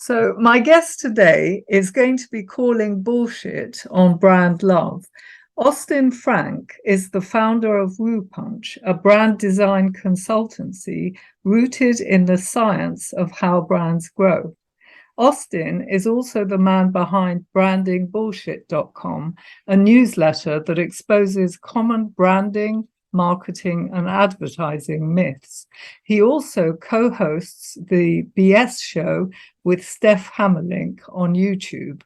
So, my guest today is going to be calling bullshit on brand love. Austin Frank is the founder of Woo Punch, a brand design consultancy rooted in the science of how brands grow. Austin is also the man behind brandingbullshit.com, a newsletter that exposes common branding, marketing, and advertising myths. He also co-hosts the BS show with Steph Hammerlink on YouTube.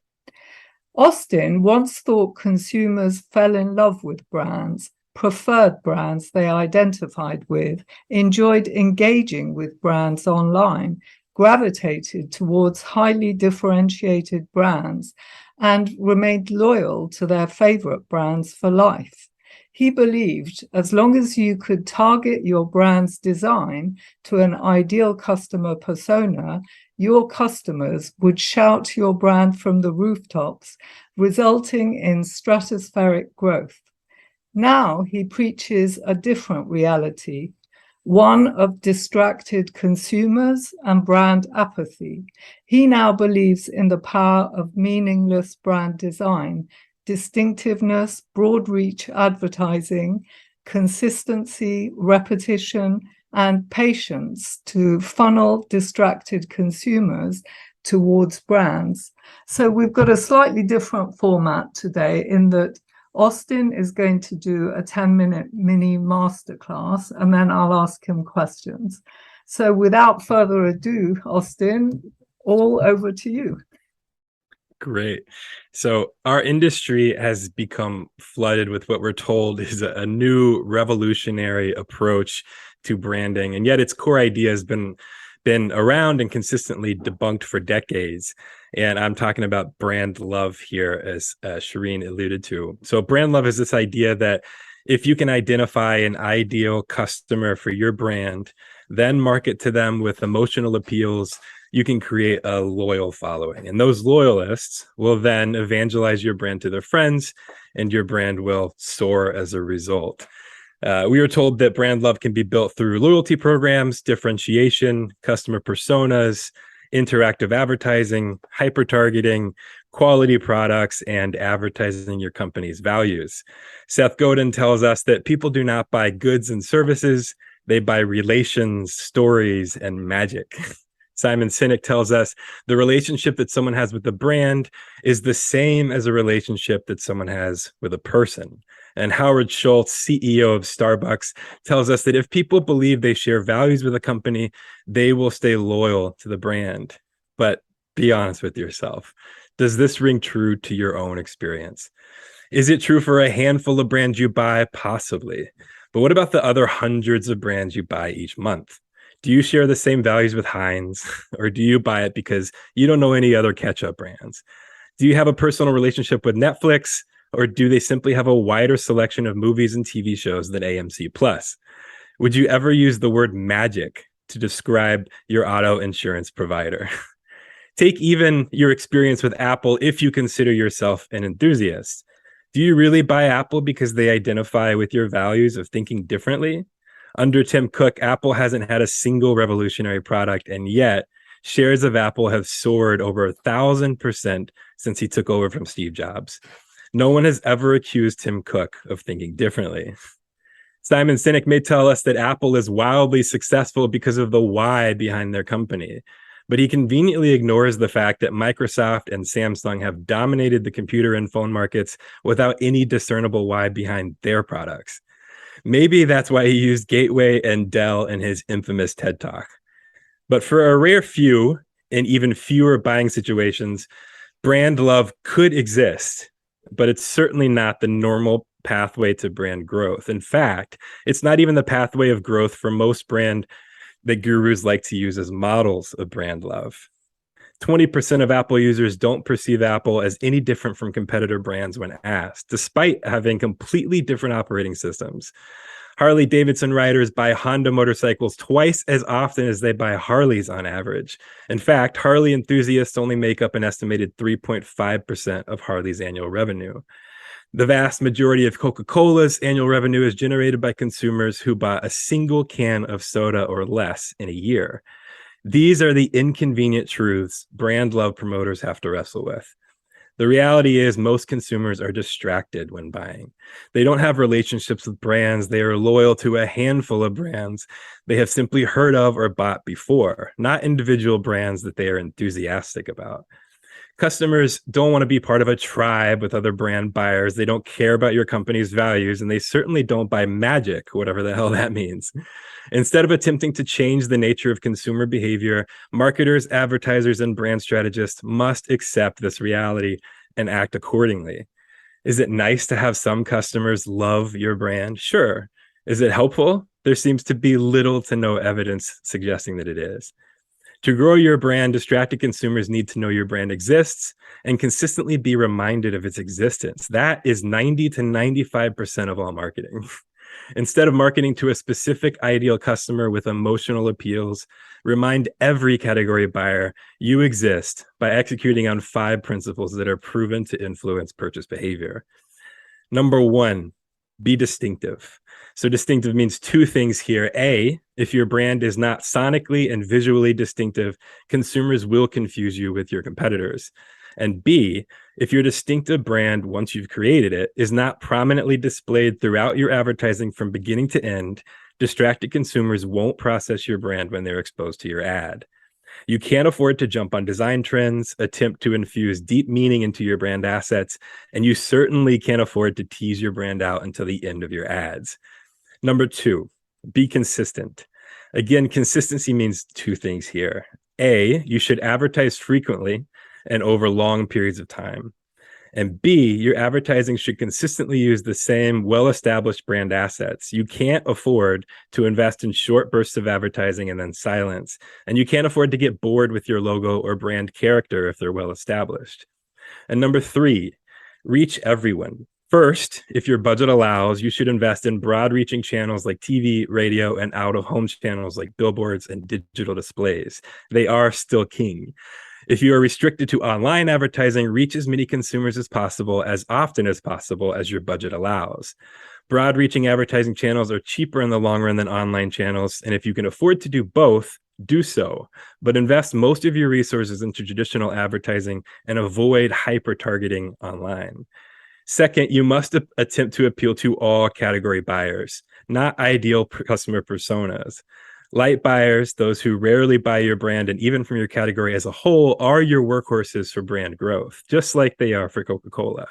Austin once thought consumers fell in love with brands, preferred brands they identified with, enjoyed engaging with brands online, gravitated towards highly differentiated brands, and remained loyal to their favorite brands for life. He believed as long as you could target your brand's design to an ideal customer persona, your customers would shout your brand from the rooftops, resulting in stratospheric growth. Now he preaches a different reality, one of distracted consumers and brand apathy. He now believes in the power of meaningless brand design, distinctiveness, broad reach advertising, consistency, repetition, and patience to funnel distracted consumers towards brands. So we've got a slightly different format today in that Austin is going to do a 10-minute mini masterclass, and then I'll ask him questions. So without further ado, Austin, all over to you. Great. So our industry has become flooded with what we're told is a new revolutionary approach to branding, and yet its core idea has been around and consistently debunked for decades. And I'm talking about brand love here, as Shireen alluded to. So brand love is this idea that if you can identify an ideal customer for your brand, then market to them with emotional appeals, you can create a loyal following. And those loyalists will then evangelize your brand to their friends, and your brand will soar as a result. We were told that brand love can be built through loyalty programs, differentiation, customer personas, interactive advertising, hyper-targeting, quality products, and advertising your company's values. Seth Godin tells us that people do not buy goods and services, they buy relations, stories, and magic. Simon Sinek tells us the relationship that someone has with the brand is the same as a relationship that someone has with a person. And Howard Schultz, CEO of Starbucks, tells us that if people believe they share values with a company, they will stay loyal to the brand. But be honest with yourself. Does this ring true to your own experience? Is it true for a handful of brands you buy? Possibly. But what about the other hundreds of brands you buy each month? Do you share the same values with Heinz, or do you buy it because you don't know any other ketchup brands? Do you have a personal relationship with Netflix, or do they simply have a wider selection of movies and TV shows than AMC Plus? Would you ever use the word magic to describe your auto insurance provider? Take even your experience with Apple if you consider yourself an enthusiast. Do you really buy Apple because they identify with your values of thinking differently? Under Tim Cook, Apple hasn't had a single revolutionary product, and yet shares of Apple have soared over 1,000% since he took over from Steve Jobs. No one has ever accused Tim Cook of thinking differently. Simon Sinek may tell us that Apple is wildly successful because of the why behind their company, but he conveniently ignores the fact that Microsoft and Samsung have dominated the computer and phone markets without any discernible why behind their products. Maybe that's why he used Gateway and Dell in his infamous TED Talk. But for a rare few, and even fewer buying situations, brand love could exist, but it's certainly not the normal pathway to brand growth. In fact, it's not even the pathway of growth for most brand that gurus like to use as models of brand love. 20% of Apple users don't perceive Apple as any different from competitor brands when asked, despite having completely different operating systems. Harley Davidson riders buy Honda motorcycles twice as often as they buy Harleys on average. In fact, Harley enthusiasts only make up an estimated 3.5% of Harley's annual revenue. The vast majority of Coca-Cola's annual revenue is generated by consumers who buy a single can of soda or less in a year. These are the inconvenient truths brand love promoters have to wrestle with. The reality is most consumers are distracted when buying. They don't have relationships with brands. They are loyal to a handful of brands they have simply heard of or bought before, not individual brands that they are enthusiastic about. Customers don't want to be part of a tribe with other brand buyers. They don't care about your company's values, and they certainly don't buy magic, whatever the hell that means. Instead of attempting to change the nature of consumer behavior, marketers, advertisers, and brand strategists must accept this reality and act accordingly. Is it nice to have some customers love your brand? Sure. Is it helpful? There seems to be little to no evidence suggesting that it is. To grow your brand, distracted consumers need to know your brand exists and consistently be reminded of its existence. That is 90 to 95% of all marketing. Instead of marketing to a specific ideal customer with emotional appeals, remind every category buyer you exist by executing on 5 principles that are proven to influence purchase behavior. Number 1, be distinctive. So distinctive means 2 things here. A, if your brand is not sonically and visually distinctive, consumers will confuse you with your competitors. And B, if your distinctive brand, once you've created it, is not prominently displayed throughout your advertising from beginning to end, distracted consumers won't process your brand when they're exposed to your ad. You can't afford to jump on design trends, attempt to infuse deep meaning into your brand assets, and you certainly can't afford to tease your brand out until the end of your ads. Number 2, be consistent. Again, consistency means 2 things here. A, you should advertise frequently and over long periods of time. And B, your advertising should consistently use the same well-established brand assets. You can't afford to invest in short bursts of advertising and then silence. And you can't afford to get bored with your logo or brand character if they're well-established. And number 3, reach everyone. First, if your budget allows, you should invest in broad-reaching channels like TV, radio, and out-of-home channels like billboards and digital displays. They are still king. If you are restricted to online advertising, reach as many consumers as possible, as often as possible as your budget allows. Broad-reaching advertising channels are cheaper in the long run than online channels, and if you can afford to do both, do so. But invest most of your resources into traditional advertising and avoid hyper-targeting online. Second, you must attempt to appeal to all category buyers, not ideal customer personas. Light buyers, those who rarely buy your brand and even from your category as a whole, are your workhorses for brand growth, just like they are for Coca-Cola.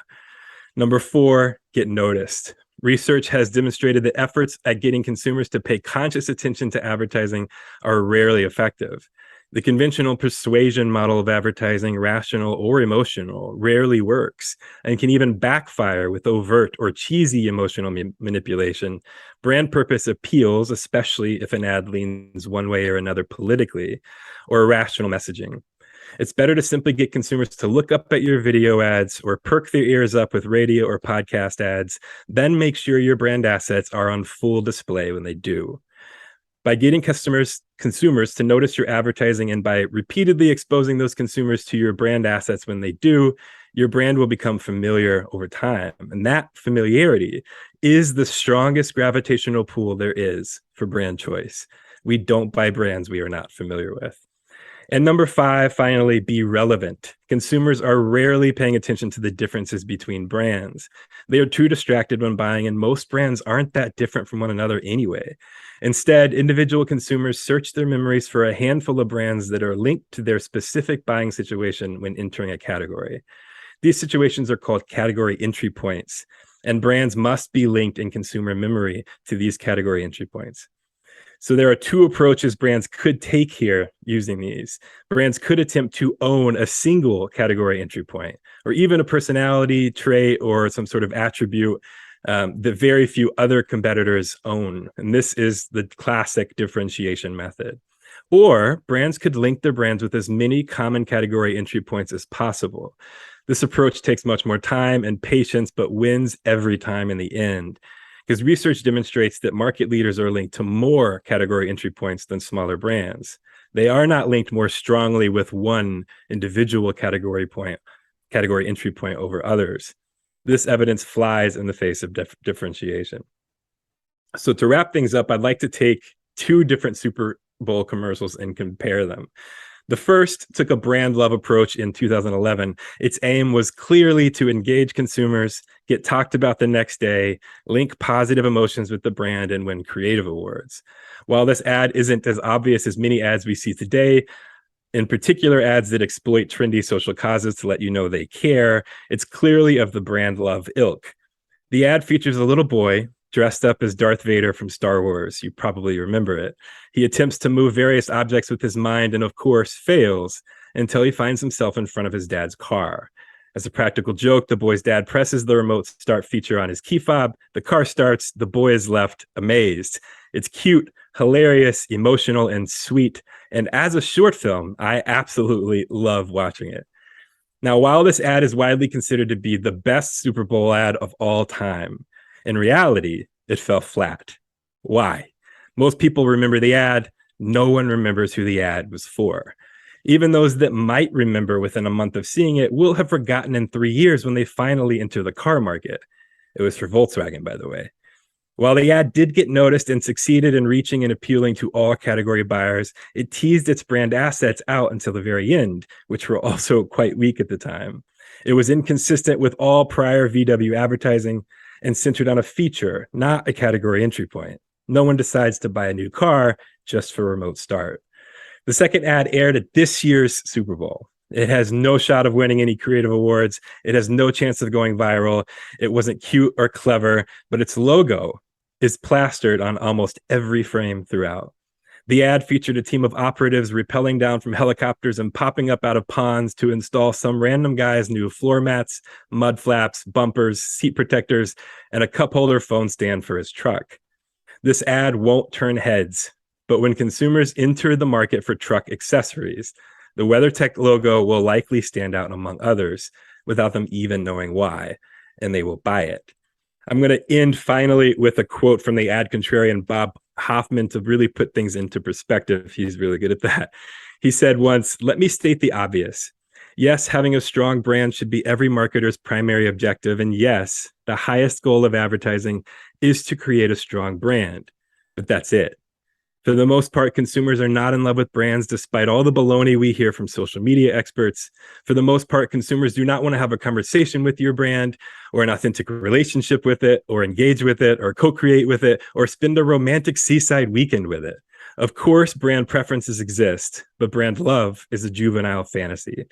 Number 4, get noticed. Research has demonstrated that efforts at getting consumers to pay conscious attention to advertising are rarely effective. The conventional persuasion model of advertising, rational or emotional, rarely works and can even backfire with overt or cheesy emotional manipulation. Brand purpose appeals, especially if an ad leans one way or another politically, or irrational messaging. It's better to simply get consumers to look up at your video ads or perk their ears up with radio or podcast ads, then make sure your brand assets are on full display when they do. By getting consumers to notice your advertising and by repeatedly exposing those consumers to your brand assets when they do, your brand will become familiar over time. And that familiarity is the strongest gravitational pull there is for brand choice. We don't buy brands we are not familiar with. And number 5, finally, be relevant. Consumers are rarely paying attention to the differences between brands. They are too distracted when buying, and most brands aren't that different from one another anyway. Instead, individual consumers search their memories for a handful of brands that are linked to their specific buying situation when entering a category. These situations are called category entry points, and brands must be linked in consumer memory to these category entry points. So there are 2 approaches brands could take here using these. Brands could attempt to own a single category entry point, or even a personality trait or some sort of attribute that very few other competitors own. And this is the classic differentiation method. Or brands could link their brands with as many common category entry points as possible. This approach takes much more time and patience, but wins every time in the end. Because research demonstrates that market leaders are linked to more category entry points than smaller brands. They are not linked more strongly with one individual category entry point over others. This evidence flies in the face of differentiation. So to wrap things up, I'd like to take 2 different super Bowl commercials and compare them. The first took a brand love approach in 2011. Its aim was clearly to engage consumers, get talked about the next day, link positive emotions with the brand, and win creative awards. While this ad isn't as obvious as many ads we see today, in particular ads that exploit trendy social causes to let you know they care, it's clearly of the brand love ilk. The ad features a little boy dressed up as Darth Vader from Star Wars. You probably remember it. He attempts to move various objects with his mind and, of course, fails until he finds himself in front of his dad's car. As a practical joke, the boy's dad presses the remote start feature on his key fob. The car starts. The boy is left amazed. It's cute, hilarious, emotional, and sweet. And as a short film, I absolutely love watching it. Now, while this ad is widely considered to be the best Super Bowl ad of all time, in reality, it fell flat. Why? Most people remember the ad. No one remembers who the ad was for. Even those that might remember within a month of seeing it will have forgotten in 3 years when they finally enter the car market. It was for Volkswagen, by the way. While the ad did get noticed and succeeded in reaching and appealing to all category buyers, it teased its brand assets out until the very end, which were also quite weak at the time. It was inconsistent with all prior VW advertising and centered on a feature, not a category entry point. No one decides to buy a new car just for remote start. The second ad aired at this year's Super Bowl. It has no shot of winning any creative awards. It has no chance of going viral. It wasn't cute or clever, but its logo is plastered on almost every frame throughout. The ad featured a team of operatives rappelling down from helicopters and popping up out of ponds to install some random guy's new floor mats, mud flaps, bumpers, seat protectors, and a cup holder phone stand for his truck. This ad won't turn heads, but when consumers enter the market for truck accessories, the WeatherTech logo will likely stand out among others without them even knowing why, and they will buy it. I'm going to end finally with a quote from the ad contrarian Bob Hoffman to really put things into perspective. He's really good at that. He said once, "Let me state the obvious. Yes, having a strong brand should be every marketer's primary objective. And yes, the highest goal of advertising is to create a strong brand. But that's it. For the most part, consumers are not in love with brands despite all the baloney we hear from social media experts. For the most part, consumers do not want to have a conversation with your brand or an authentic relationship with it or engage with it or co-create with it or spend a romantic seaside weekend with it. Of course, brand preferences exist, but brand love is a juvenile fantasy.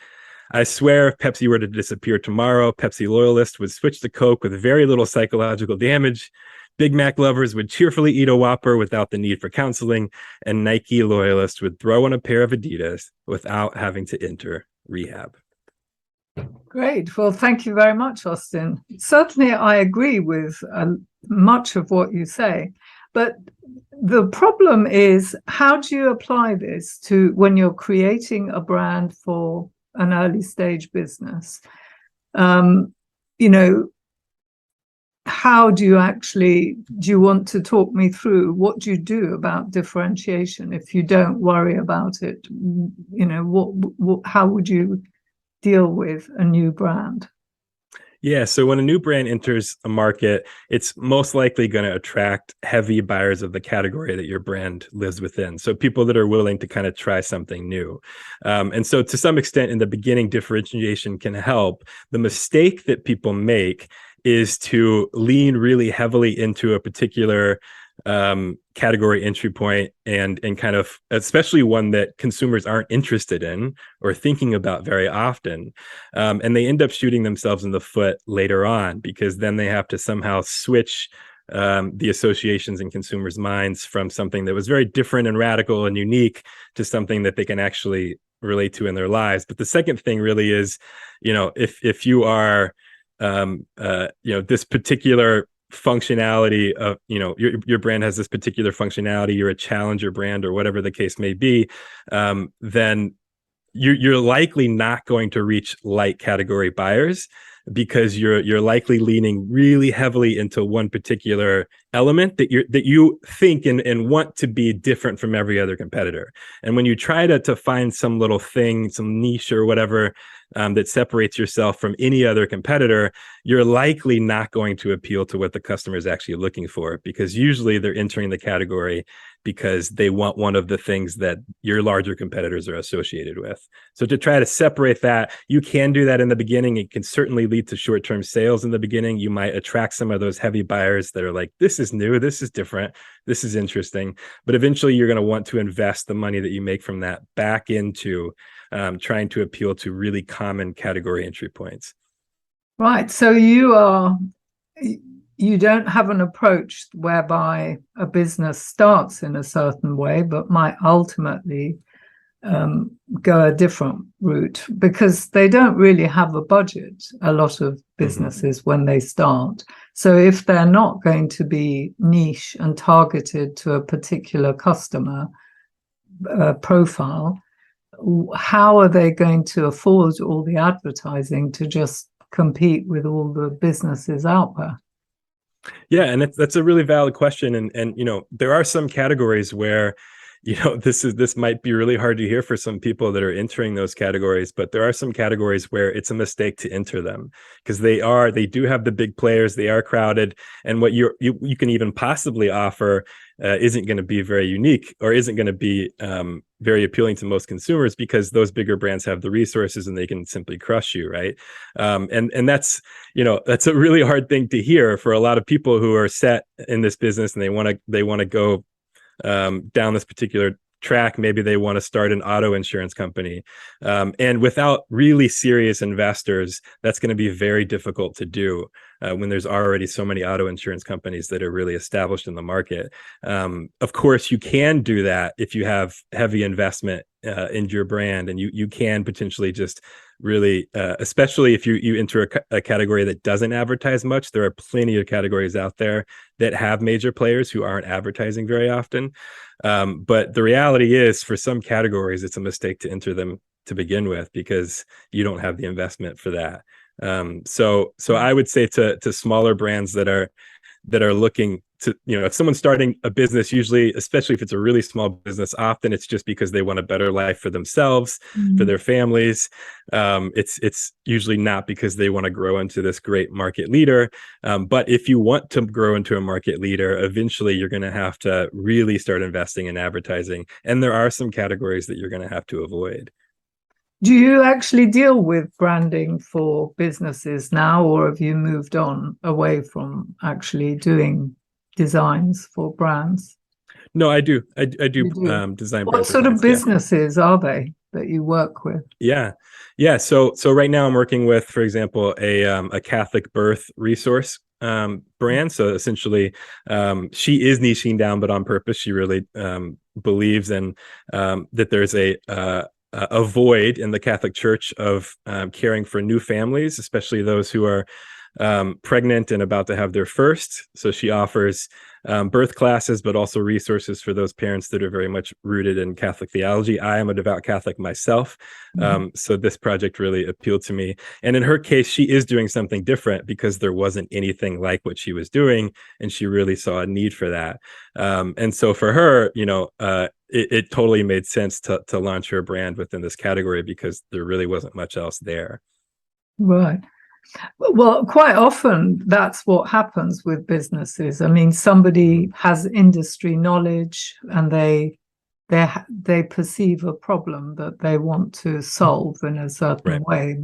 I swear if Pepsi were to disappear tomorrow, Pepsi loyalists would switch to Coke with very little psychological damage. Big Mac lovers would cheerfully eat a Whopper without the need for counseling, and Nike loyalists would throw on a pair of Adidas without having to enter rehab." Great. Well, thank you very much, Austin. Certainly, I agree with much of what you say. But the problem is, how do you apply this to when you're creating a brand for an early stage business? How do you want to talk me through what do you do about differentiation if you don't worry about it? How would you deal with a new brand? Yeah, so when a new brand enters a market, it's most likely going to attract heavy buyers of the category that your brand lives within. So people that are willing to kind of try something new. And so to some extent in the beginning, differentiation can help. The mistake that people make is to lean really heavily into a particular category entry point and kind of, especially one that consumers aren't interested in or thinking about very often. And they end up shooting themselves in the foot later on because then they have to somehow switch the associations in consumers' minds from something that was very different and radical and unique to something that they can actually relate to in their lives. But the second thing really is, if you are this particular functionality of, your brand has this particular functionality, you're a challenger brand or whatever the case may be, then you're likely not going to reach light category buyers because you're likely leaning really heavily into one particular element that you think and want to be different from every other competitor. And when you try to find some little thing, some niche or whatever, that separates yourself from any other competitor, you're likely not going to appeal to what the customer is actually looking for, because usually they're entering the category because they want one of the things that your larger competitors are associated with. So to try to separate that, you can do that in the beginning. It can certainly lead to short-term sales in the beginning. You might attract some of those heavy buyers that are like, this is new, this is different, this is interesting. But eventually you're going to want to invest the money that you make from that back into trying to appeal to really common category entry points. Right. So you don't have an approach whereby a business starts in a certain way, but might ultimately go a different route, because they don't really have a budget, a lot of businesses, when they start. So if they're not going to be niche and targeted to a particular customer profile, how are they going to afford all the advertising to just compete with all the businesses out there? Yeah, and that's a really valid question. And there are some categories where, this might be really hard to hear for some people that are entering those categories, but there are some categories where it's a mistake to enter them, because they do have the big players, they are crowded, and what you can even possibly offer isn't going to be very unique, or isn't going to be very appealing to most consumers, because those bigger brands have the resources and they can simply crush you, right? And that's that's a really hard thing to hear for a lot of people who are set in this business and they want to go down this particular track. Maybe they want to start an auto insurance company, and without really serious investors, that's going to be very difficult to do when there's already so many auto insurance companies that are really established in the market. Of course, you can do that if you have heavy investment in your brand, and you can potentially just really, especially if you enter a category that doesn't advertise much. There are plenty of categories out there that have major players who aren't advertising very often. But the reality is, for some categories, it's a mistake to enter them to begin with, because you don't have the investment for that. So I would say to smaller brands that are looking to, if someone's starting a business, usually, especially if it's a really small business, often it's just because they want a better life for themselves, for their families. It's usually not because they want to grow into this great market leader. But if you want to grow into a market leader, eventually you're going to have to really start investing in advertising. And there are some categories that you're going to have to avoid. Do you actually deal with branding for businesses now, or have you moved on away from actually doing designs for brands? No, I do. I do You do? design What brand sort of designs, yeah. businesses are they that you work with? Yeah. So right now I'm working with, for example, a Catholic birth resource brand. So essentially, she is niching down, but on purpose. She really believes in that there's a void in the Catholic Church of caring for new families, especially those who are pregnant and about to have their first. So she offers birth classes, but also resources for those parents that are very much rooted in Catholic theology. I am a devout Catholic myself, so this project really appealed to me. And in her case, she is doing something different because there wasn't anything like what she was doing, and she really saw a need for that. And so for her, it totally made sense to launch her brand within this category, because there really wasn't much else there. Right. Well, quite often that's what happens with businesses. I mean, somebody has industry knowledge and they perceive a problem that they want to solve in a certain way,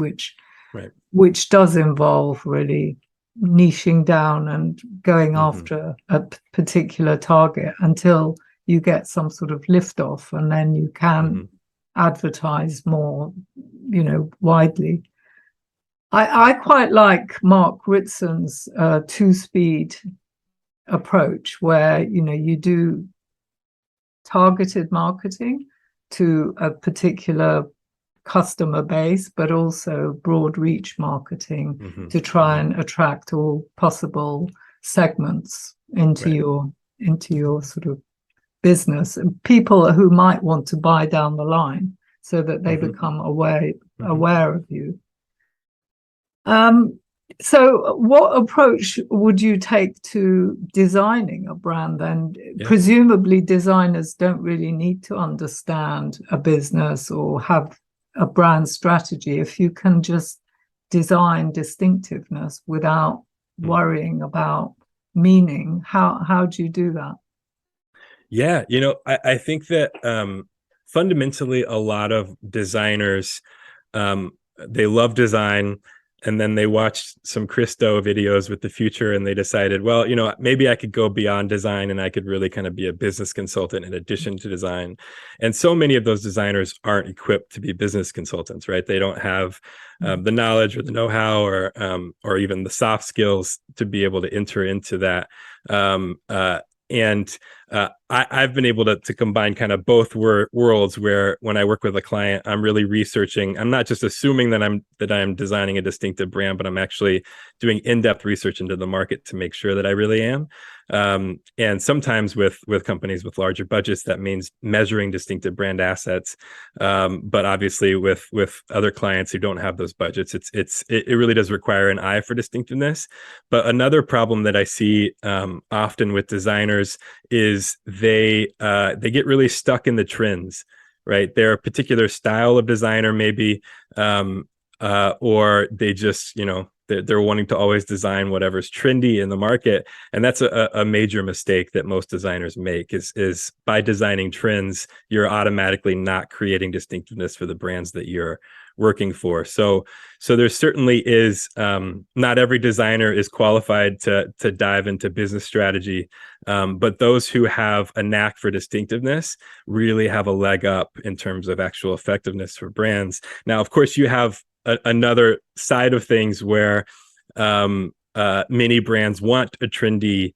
which does involve really niching down and going after a particular target until you get some sort of lift off, and then you can advertise more, widely. I quite like Mark Ritson's two-speed approach, where you do targeted marketing to a particular customer base, but also broad reach marketing to try and attract all possible segments into your sort of business, and people who might want to buy down the line, so that they become aware of you. So, what approach would you take to designing a brand then? Yeah. Presumably, designers don't really need to understand a business or have a brand strategy if you can just design distinctiveness without Mm. worrying about meaning. How do you do that? Yeah, I think that fundamentally a lot of designers, they love design, and then they watched some Christo videos with the future and they decided, well, maybe I could go beyond design and I could really kind of be a business consultant in addition to design. And so many of those designers aren't equipped to be business consultants, right? They don't have the knowledge or the know-how or even the soft skills to be able to enter into that. And I've been able to combine kind of both worlds, where when I work with a client, I'm really researching. I'm not just assuming that I'm designing a distinctive brand, but I'm actually doing in-depth research into the market to make sure that I really am. And sometimes with companies with larger budgets, that means measuring distinctive brand assets. But obviously with other clients who don't have those budgets, it really does require an eye for distinctiveness. But another problem that I see often with designers is they get really stuck in the trends, right? They're a particular style of designer, maybe, or they just, they're wanting to always design whatever's trendy in the market. And that's a major mistake that most designers make, is by designing trends, you're automatically not creating distinctiveness for the brands that you're working for. So there certainly is, not every designer is qualified to dive into business strategy, but those who have a knack for distinctiveness really have a leg up in terms of actual effectiveness for brands. Now, of course, you have another side of things where many brands want a trendy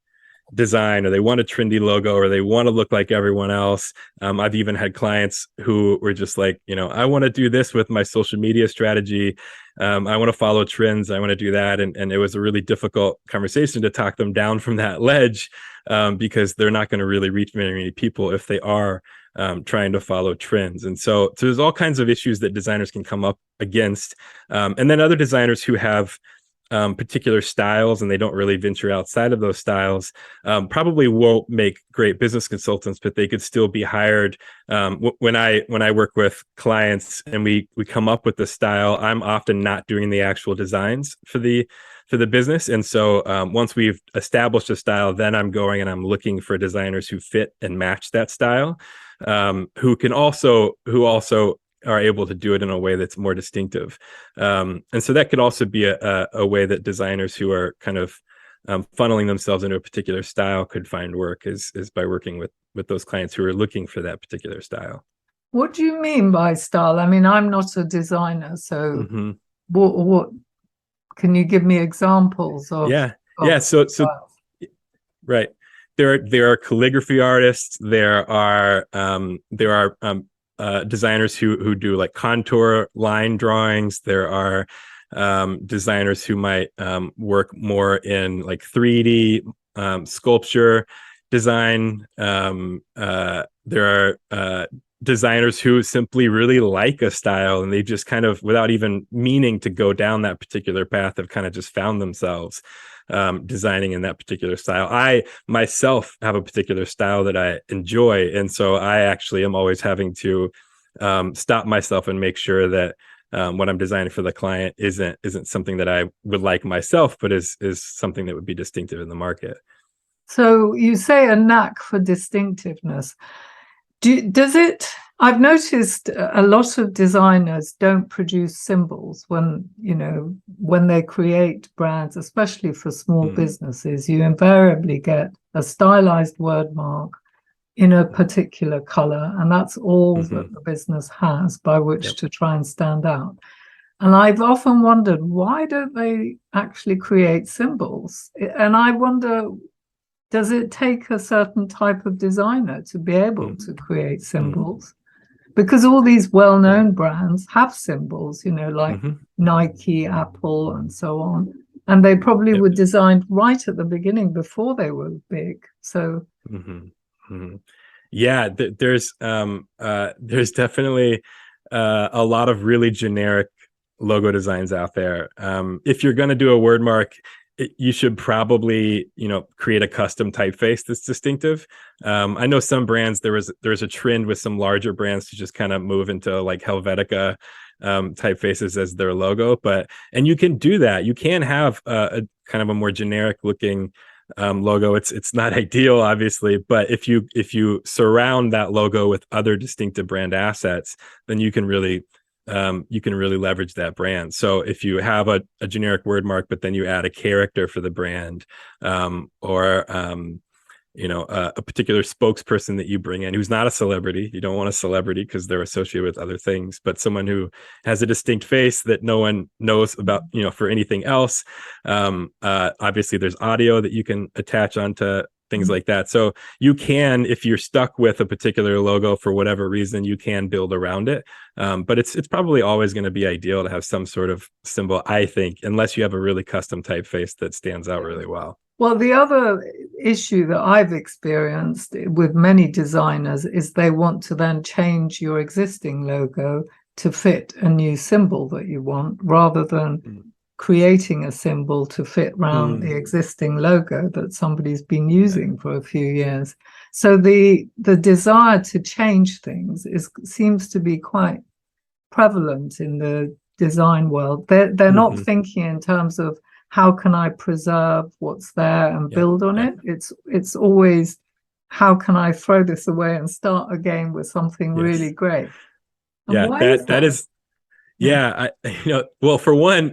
design, or they want a trendy logo, or they want to look like everyone else. I've even had clients who were just like, I want to do this with my social media strategy. I want to follow trends. I want to do that. And it was a really difficult conversation to talk them down from that ledge, because they're not going to really reach many people if they are trying to follow trends. And so there's all kinds of issues that designers can come up against. And then other designers who have particular styles and they don't really venture outside of those styles, probably won't make great business consultants, but they could still be hired. When I work with clients and we come up with the style, I'm often not doing the actual designs for the business. And so once we've established a style, then I'm going and I'm looking for designers who fit and match that style, who also are able to do it in a way that's more distinctive. And so that could also be a way that designers who are kind of funneling themselves into a particular style could find work, is by working with those clients who are looking for that particular style. What do you mean by style? I mean, I'm not a designer, so Mm-hmm. what can you give me examples of Yeah. of Yeah. So styles? right. There are calligraphy artists. There are designers who do like contour line drawings. There are designers who might work more in like 3D sculpture design. There are designers who simply really like a style, and they just kind of, without even meaning to go down that particular path, have kind of just found themselves designing in that particular style. I myself have a particular style that I enjoy, and so I actually am always having to stop myself and make sure that what I'm designing for the client isn't something that I would like myself, but is something that would be distinctive in the market. So you say a knack for distinctiveness. Does it? I've noticed a lot of designers don't produce symbols when they create brands, especially for small businesses. You invariably get a stylized word mark in a particular color, and that's all that the business has by which to try and stand out. And I've often wondered, why don't they actually create symbols? And I wonder, does it take a certain type of designer to be able to create symbols? Because all these well-known brands have symbols, like Nike, Apple, and so on. And they probably were designed right at the beginning before they were big. So yeah, there's definitely a lot of really generic logo designs out there. If you're going to do a word mark, you should probably, create a custom typeface that's distinctive. I know some brands, there's a trend with some larger brands to just kind of move into like Helvetica typefaces as their logo, and you can do that. You can have a kind of a more generic looking logo. It's not ideal, obviously, but if you surround that logo with other distinctive brand assets, then you can really leverage that brand. So if you have a generic word mark, but then you add a character for the brand, or a particular spokesperson that you bring in who's not a celebrity. You don't want a celebrity because they're associated with other things, but someone who has a distinct face that no one knows about, for anything else. Obviously there's audio that you can attach onto things like that. So you can, if you're stuck with a particular logo for whatever reason, you can build around it. But it's probably always going to be ideal to have some sort of symbol, I think, unless you have a really custom typeface that stands out really well. Well, the other issue that I've experienced with many designers is they want to then change your existing logo to fit a new symbol that you want, rather than creating a symbol to fit around the existing logo that somebody's been using for a few years. So the desire to change things seems to be quite prevalent in the design world. They're not thinking in terms of how can I preserve what's there and build on it. It's always, how can I throw this away and start again with something really great? And that is well, for one,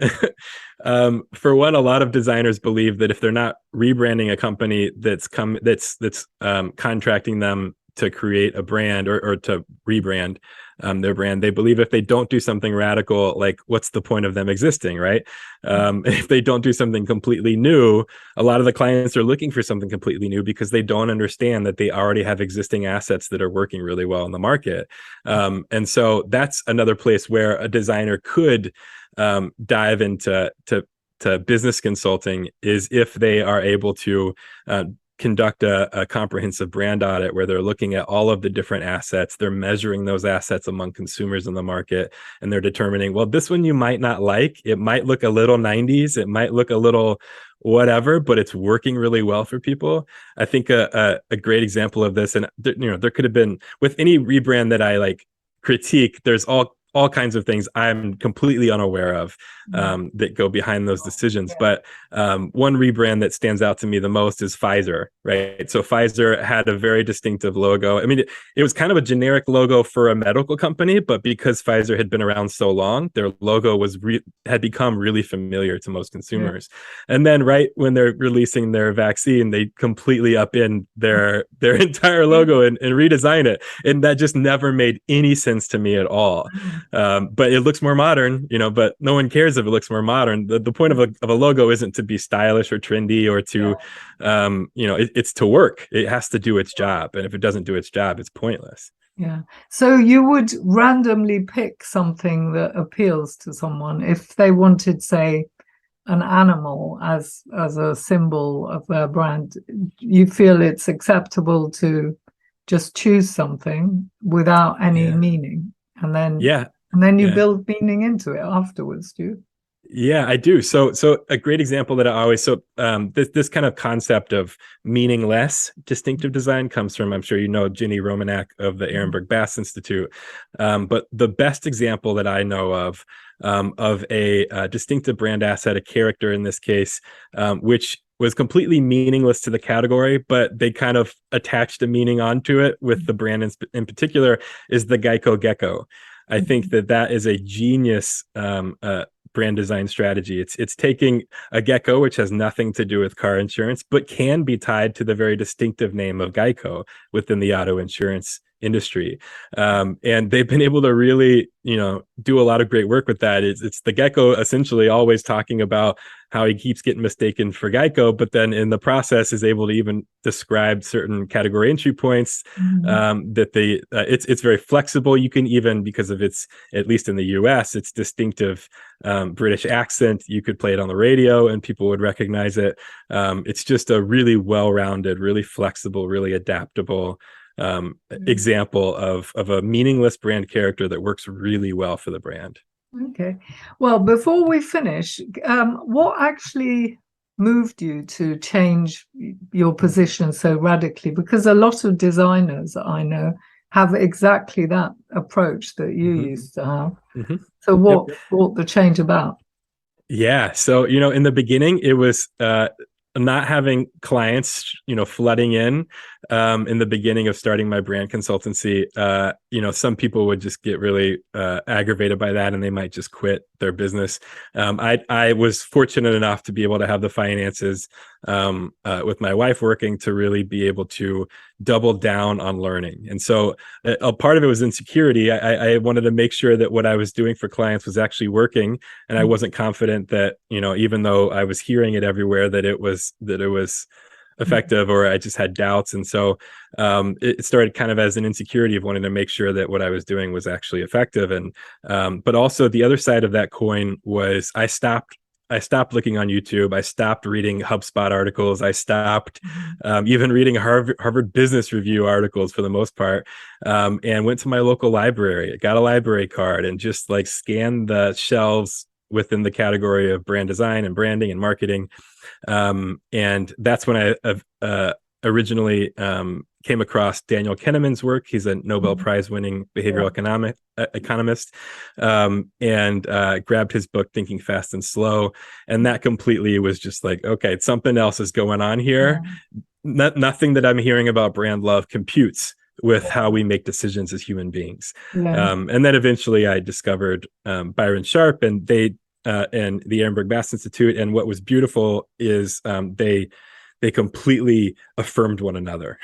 a lot of designers believe that if they're not rebranding a company that's contracting them to create a brand or to rebrand their brand, they believe if they don't do something radical, like what's the point of them existing, right? If they don't do something completely new, a lot of the clients are looking for something completely new because they don't understand that they already have existing assets that are working really well in the market. And so that's another place where a designer could dive into business consulting, is if they are able to conduct a comprehensive brand audit where they're looking at all of the different assets, they're measuring those assets among consumers in the market, and they're determining, well, this one you might not like, it might look a little 90s, it might look a little whatever, but it's working really well for people. I think a great example of this, and there could have been, with any rebrand that I like critique, there's all kinds of things I'm completely unaware of that go behind those decisions. But one rebrand that stands out to me the most is Pfizer, right? So Pfizer had a very distinctive logo. I mean, it was kind of a generic logo for a medical company, but because Pfizer had been around so long, their logo had become really familiar to most consumers. And then right when they're releasing their vaccine, they completely upend their entire logo and redesign it. And that just never made any sense to me at all. But it looks more modern, but no one cares if it looks more modern. The point of a logo isn't to be stylish or trendy or to, it's to work. It has to do its job. And if it doesn't do its job, it's pointless. Yeah. So you would randomly pick something that appeals to someone if they wanted, say, an animal as a symbol of their brand. You feel it's acceptable to just choose something without any meaning, and then you build meaning into it afterwards, do you? Yeah, I do. So a great example that I always, this kind of concept of meaningless distinctive design comes from, I'm sure you know, Ginny Romanak of the Ehrenberg Bass Institute. But the best example that I know of a distinctive brand asset, a character in this case, which was completely meaningless to the category, but they kind of attached a meaning onto it with the brand in particular, is the Geico Gecko. I think that is a genius brand design strategy. It's taking a gecko, which has nothing to do with car insurance, but can be tied to the very distinctive name of Geico within the auto insurance industry. And they've been able to really, do a lot of great work with that. It's the gecko essentially always talking about how he keeps getting mistaken for Geico, but then in the process is able to even describe certain category entry points. It's very flexible. You can even, because of its, at least in the US, its distinctive British accent, you could play it on the radio and people would recognize it. It's just a really well-rounded, really flexible, really adaptable example of a meaningless brand character that works really well for the brand. Okay. Well, before we finish, what actually moved you to change your position so radically? Because a lot of designers I know have exactly that approach that you Mm-hmm. used to have. Mm-hmm. So Yep. what brought the change about? Yeah. So, in the beginning, it was not having clients, flooding in the beginning of starting my brand consultancy. Some people would just get really aggravated by that and they might just quit their business. I was fortunate enough to be able to have the finances with my wife working to really be able to double down on learning. And so a part of it was insecurity. I wanted to make sure that what I was doing for clients was actually working, and I wasn't confident that, even though I was hearing it everywhere, that it was effective, or I just had doubts. And so it started kind of as an insecurity of wanting to make sure that what I was doing was actually effective. And but also the other side of that coin was I stopped looking on YouTube. I stopped reading HubSpot articles. I stopped even reading Harvard Business Review articles for the most part, and went to my local library. I got a library card and just like scanned the shelves within the category of brand design and branding and marketing. And that's when I originally came across Daniel Kahneman's work. He's a Nobel Prize winning behavioral economist, and grabbed his book, Thinking Fast and Slow. And that completely was just like, okay, something else is going on here. Nothing that I'm hearing about brand love computes with how we make decisions as human beings. And then eventually I discovered Byron Sharp, and and the Ehrenberg Bass Institute. And what was beautiful is they completely affirmed one another.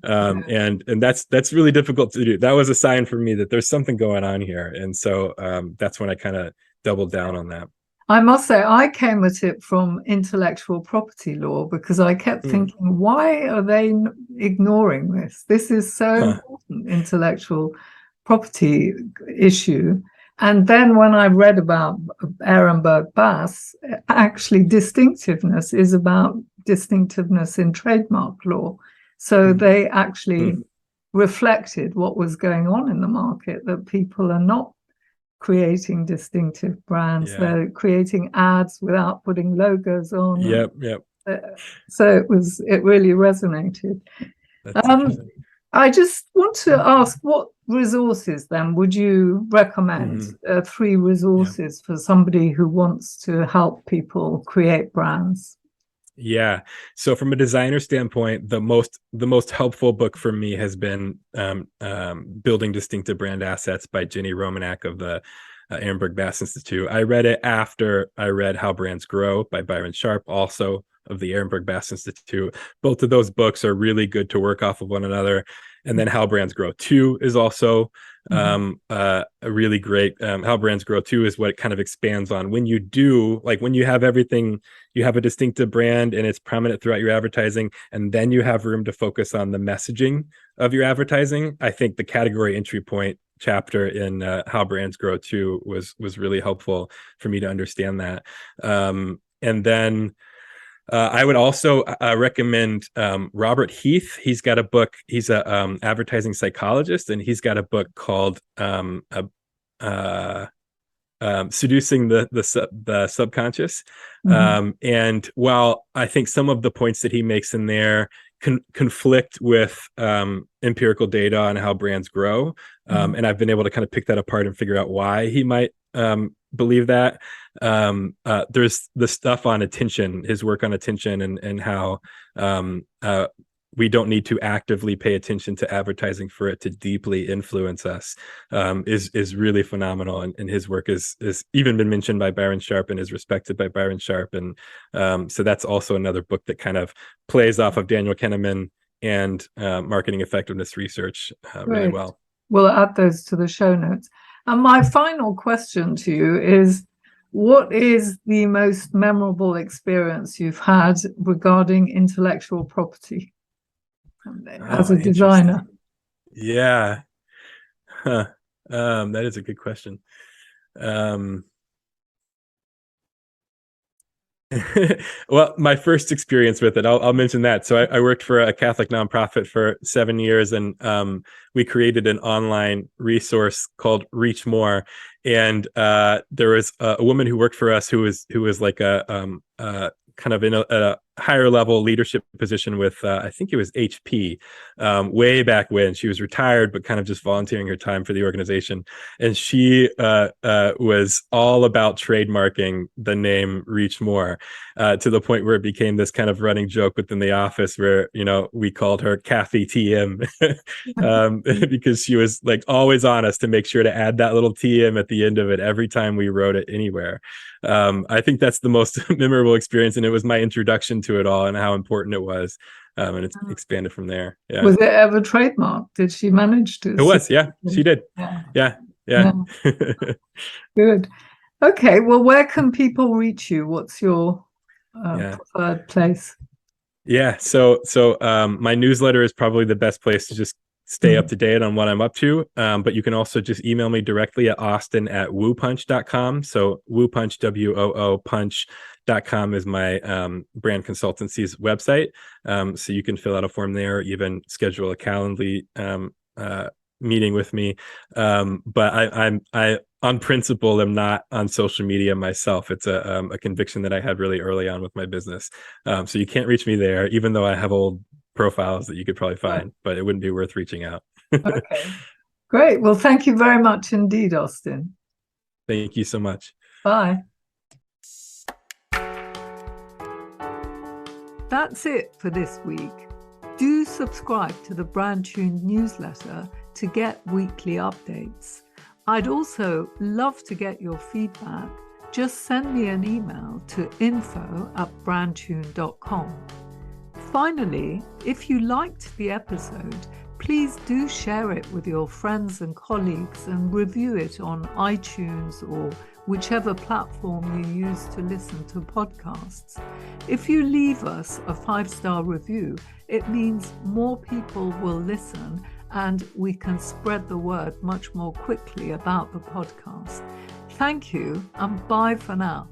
And that's really difficult to do. That was a sign for me that there's something going on here. And so that's when I kind of doubled down on that. I must say, I came at it from intellectual property law because I kept thinking, why are they ignoring this? This is so important, intellectual property issue. And then when I read about Ehrenberg Bass, actually distinctiveness is about distinctiveness in trademark law. So they actually reflected what was going on in the market, that people are not creating distinctive brands. Yeah. They're creating ads without putting logos on. Yep. So it really resonated. That's interesting. I just want to ask, what resources then would you recommend? 3 resources for somebody who wants to help people create brands? Yeah. So from a designer standpoint, the most helpful book for me has been Building Distinctive Brand Assets by Ginny Romanak of the Ehrenberg Bass Institute. I read it after I read How Brands Grow by Byron Sharp, also of the Ehrenberg Bass Institute. Both of those books are really good to work off of one another. And then How Brands Grow 2 is also a really great. How Brands Grow 2 is what it kind of expands on. When you have everything, you have a distinctive brand and it's prominent throughout your advertising, and then you have room to focus on the messaging of your advertising. I think the category entry point chapter in How Brands Grow 2 was really helpful for me to understand that. And then I would also recommend Robert Heath. He's got a book. He's a advertising psychologist, and he's got a book called Seducing the Subconscious. And while I think some of the points that he makes in there conflict with empirical data on how brands grow, and I've been able to kind of pick that apart and figure out why he might believe that. There's the stuff on attention, his work on attention, and how we don't need to actively pay attention to advertising for it to deeply influence us, is really phenomenal. And his work is even been mentioned by Byron Sharp and is respected by Byron Sharp. And so that's also another book that kind of plays off of Daniel Kahneman and marketing effectiveness research really well. We'll add those to the show notes. And my final question to you is, what is the most memorable experience you've had regarding intellectual property as a designer? Yeah. That is a good question. Well, my first experience with it, I'll mention that. So I worked for a Catholic nonprofit for 7 years, and we created an online resource called Reach More. And there was a woman who worked for us who was like a kind of in a higher level leadership position with I think it was HP, way back when. She was retired but kind of just volunteering her time for the organization, and she was all about trademarking the name Reach More, to the point where it became this kind of running joke within the office where, you know, we called her Kathy TM, because she was like always on us to make sure to add that little TM at the end of it every time we wrote it anywhere. I think that's the most memorable experience, and it was my introduction to it all and how important it was, and it's expanded from there. Yeah. Was it ever trademarked? Did she manage to? It was, yeah, she did. Yeah. Good. Okay, well, where can people reach you? What's your preferred place? Yeah, so my newsletter is probably the best place to just stay up to date on what I'm up to. But you can also just email me directly at austin@woopunch.com. So woopunch, WOO punch.com is my brand consultancy's website. So you can fill out a form there, or even schedule a Calendly meeting with me. But I on principle am not on social media myself. It's a conviction that I had really early on with my business. So you can't reach me there, even though I have old profiles that you could probably find, but it wouldn't be worth reaching out. Okay, great. Well, thank you very much indeed, Austin. Thank you so much. Bye. That's it for this week. Do subscribe to the brandtuned newsletter to get weekly updates. I'd also love to get your feedback. Just send me an email to info@brandtuned.com. Finally, if you liked the episode, please do share it with your friends and colleagues and review it on iTunes or whichever platform you use to listen to podcasts. If you leave us a 5-star review, it means more people will listen and we can spread the word much more quickly about the podcast. Thank you, and bye for now.